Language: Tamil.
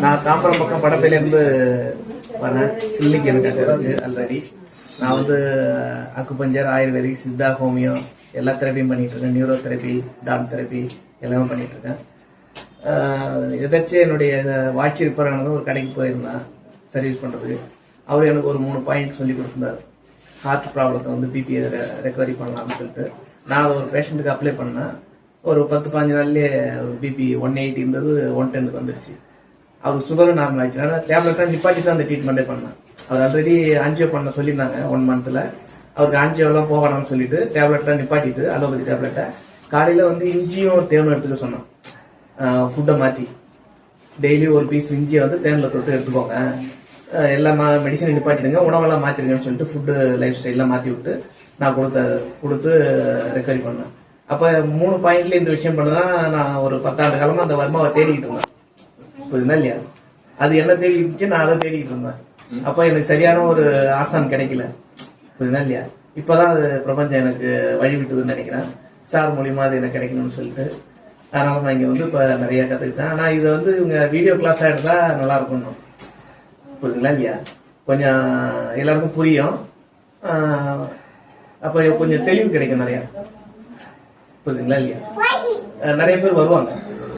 நான் தாம்பரம் பக்கம் படப்பையிலேருந்து வரேன். கிளினிக் எனக்கு அங்கே இருக்கு ஆல்ரெடி. நான் வந்து அக்குபஞ்சர், ஆயுர்வேதிக், சித்தா, ஹோமியோ எல்லா தெரப்பியும் பண்ணிட்டு இருக்கேன். நியூரோ தெரப்பி, டான் தெரப்பி எல்லாமே பண்ணிட்டு இருக்கேன். எதாச்சும் என்னுடைய வாட்ச் ரிப்பேர் ஆனதும் ஒரு கடைக்கு போயிருந்தேன் சர்வீஸ் பண்ணுறதுக்கு. அவர் எனக்கு ஒரு 3 பாயிண்ட் சொல்லி கொடுத்துருந்தார். ஹார்ட் ப்ராப்ளத்தை வந்து பிபியை ரெக்கவரி பண்ணலாம்னு சொல்லிட்டு நான் அதை ஒரு பேஷண்ட்டுக்கு அப்ளை பண்ணேன். ஒரு 10-15 நாள்லேயே பிபி 180 இருந்தது 110 வந்துடுச்சு. அவருக்கு சுகரும் நார்மல் ஆயிடுச்சு. ஆனால் டேப்லெட்டாக நிப்பாட்டி தான் அந்த ட்ரீட்மெண்ட்டே பண்ணேன். அவர் ஆல்ரெடி ஆன்ஜியோ பண்ண சொல்லியிருந்தாங்க 1 மந்த்தில். அவருக்கு ஆன்ஜியோலாம் போகணும்னு சொல்லிட்டு டேப்லெட்லாம் நிப்பாட்டிட்டு அலோபதி டேப்லெட்டை காலையில் வந்து இஞ்சியும் தேனும் எடுத்துக்க சொன்னேன். ஃபுட்டை மாற்றி டெய்லி ஒரு பீஸ் இஞ்சியை வந்து தேனில் தொட்டு எடுத்துக்கோங்க, எல்லா மெடிசனை நிப்பாட்டிடுங்க, உணவெல்லாம் மாற்றிடுங்கன்னு சொல்லிட்டு ஃபுட்டு லைஃப் ஸ்டைல்லாம் மாற்றி விட்டு நான் கொடுத்து ரெக்கவரி பண்ணேன். அப்போ 3 பாயிண்ட்ல இந்த விஷயம் பண்ணதான் நான் ஒரு 10 ஆண்டு காலமாக அந்த வர்மாவை தேடிக்கிட்டு இருந்தேன். புரியுதுங்களா இல்லையா? அது என்ன தேடிக்கிட்டு இருந்துச்சு, நான் அதை தேடிக்கிட்டு இருந்தேன். அப்போ எனக்கு சரியான ஒரு ஆசான் கிடைக்கல. புரியுதுங்களா இல்லையா? இப்போதான் அது பிரபஞ்சம் எனக்கு வழி விட்டுதுன்னு நினைக்கிறேன். சார் மூலியமா அது எனக்கு கிடைக்கணும்னு சொல்லிட்டு அதனால நான் இங்கே வந்து இப்போ நிறைய கற்றுக்கிட்டேன். ஆனால் இதை வந்து இவங்க வீடியோ கிளாஸாக எடுத்தால் நல்லா இருக்கணும். புரியுதுங்களா இல்லையா? கொஞ்சம் எல்லாருக்கும் புரியும். அப்போ கொஞ்சம் தெளிவு கிடைக்கும் நிறையா. புரியுதுங்களா இல்லையா? நிறைய பேர் வருவாங்க.